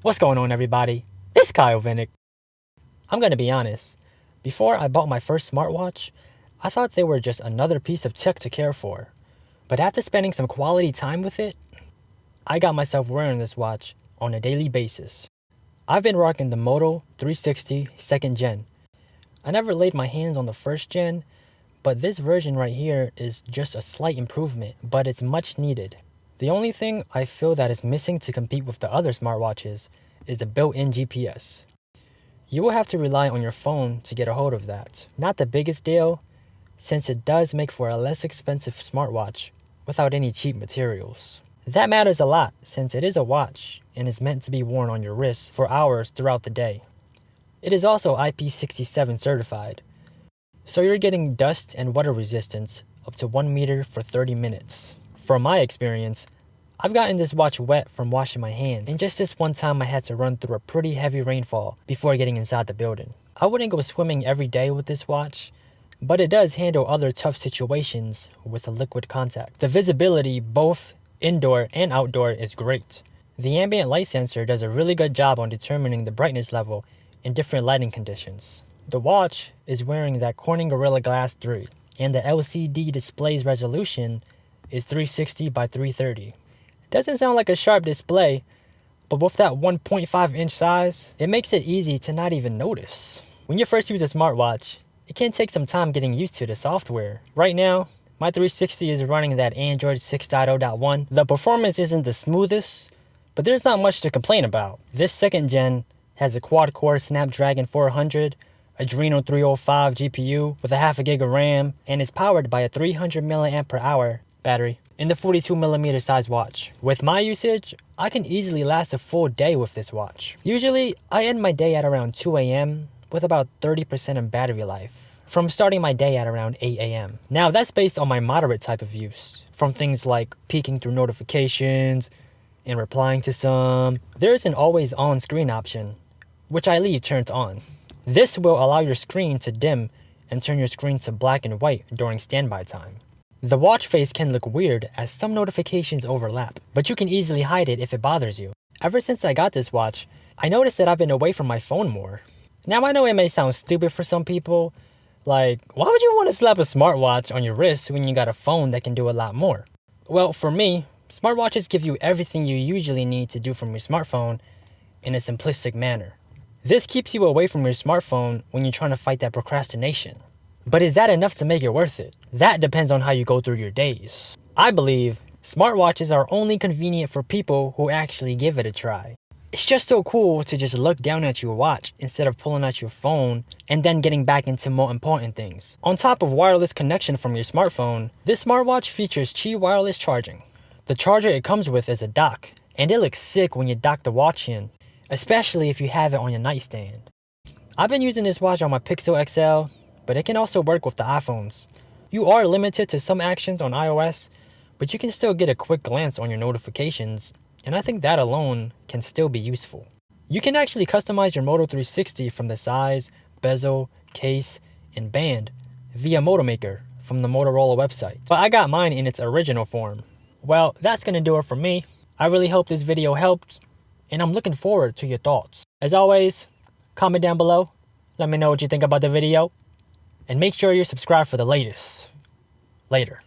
What's going on, everybody? It's Kyle Vinnick. I'm gonna be honest. Before I bought my first smartwatch, I thought they were just another piece of tech to care for. But after spending some quality time with it, I got myself wearing this watch on a daily basis. I've been rocking the Moto 360 2nd Gen. I never laid my hands on the 1st gen, but this version right here is just a slight improvement, but it's much needed. The only thing I feel that is missing to compete with the other smartwatches is the built-in GPS. You will have to rely on your phone to get a hold of that. Not the biggest deal, since it does make for a less expensive smartwatch without any cheap materials. That matters a lot since it is a watch and is meant to be worn on your wrist for hours throughout the day. It is also IP67 certified, so you're getting dust and water resistance up to 1 meter for 30 minutes. From my experience, I've gotten this watch wet from washing my hands, and just this one time I had to run through a pretty heavy rainfall before getting inside the building. I wouldn't go swimming every day with this watch, but it does handle other tough situations with a liquid contact. The visibility, both indoor and outdoor, is great. The ambient light sensor does a really good job on determining the brightness level in different lighting conditions. The watch is wearing that Corning Gorilla Glass 3, and the LCD display's resolution is 360 by 330. Doesn't sound like a sharp display, but with that 1.5 inch size, it makes it easy to not even notice. When you first use a smartwatch, it can take some time getting used to the software. Right now, my 360 is running that Android 6.0.1. The performance isn't the smoothest, but there's not much to complain about. This 2nd gen has a quad-core Snapdragon 400, Adreno 305 GPU with a half a gig of RAM, and is powered by a 300 mAh battery in the 42mm size watch. With my usage, I can easily last a full day with this watch. Usually, I end my day at around 2 a.m. with about 30% of battery life, from starting my day at around 8 a.m. Now, that's based on my moderate type of use, from things like peeking through notifications and replying to some. There's an always on screen option, which I leave turned on. This will allow your screen to dim and turn your screen to black and white during standby time. The watch face can look weird as some notifications overlap, but you can easily hide it if it bothers you. Ever since I got this watch, I noticed that I've been away from my phone more. Now, I know it may sound stupid for some people, like, why would you want to slap a smartwatch on your wrist when you got a phone that can do a lot more? Well, for me, smartwatches give you everything you usually need to do from your smartphone in a simplistic manner. This keeps you away from your smartphone when you're trying to fight that procrastination. But is that enough to make it worth it? That depends on how you go through your days. I believe smartwatches are only convenient for people who actually give it a try. It's just so cool to just look down at your watch instead of pulling out your phone and then getting back into more important things. On top of wireless connection from your smartphone, this smartwatch features Qi wireless charging. The charger it comes with is a dock, and it looks sick when you dock the watch in, especially if you have it on your nightstand. I've been using this watch on my Pixel XL, but it can also work with the iPhones. You are limited to some actions on iOS, but you can still get a quick glance on your notifications, and I think that alone can still be useful. You can actually customize your Moto 360 from the size, bezel, case, and band via Moto Maker from the Motorola website, but I got mine in its original form. Well, that's gonna do it for me. I really hope this video helped, and I'm looking forward to your thoughts. As always, comment down below, let me know what you think about the video, and make sure you're subscribed for the latest. Later.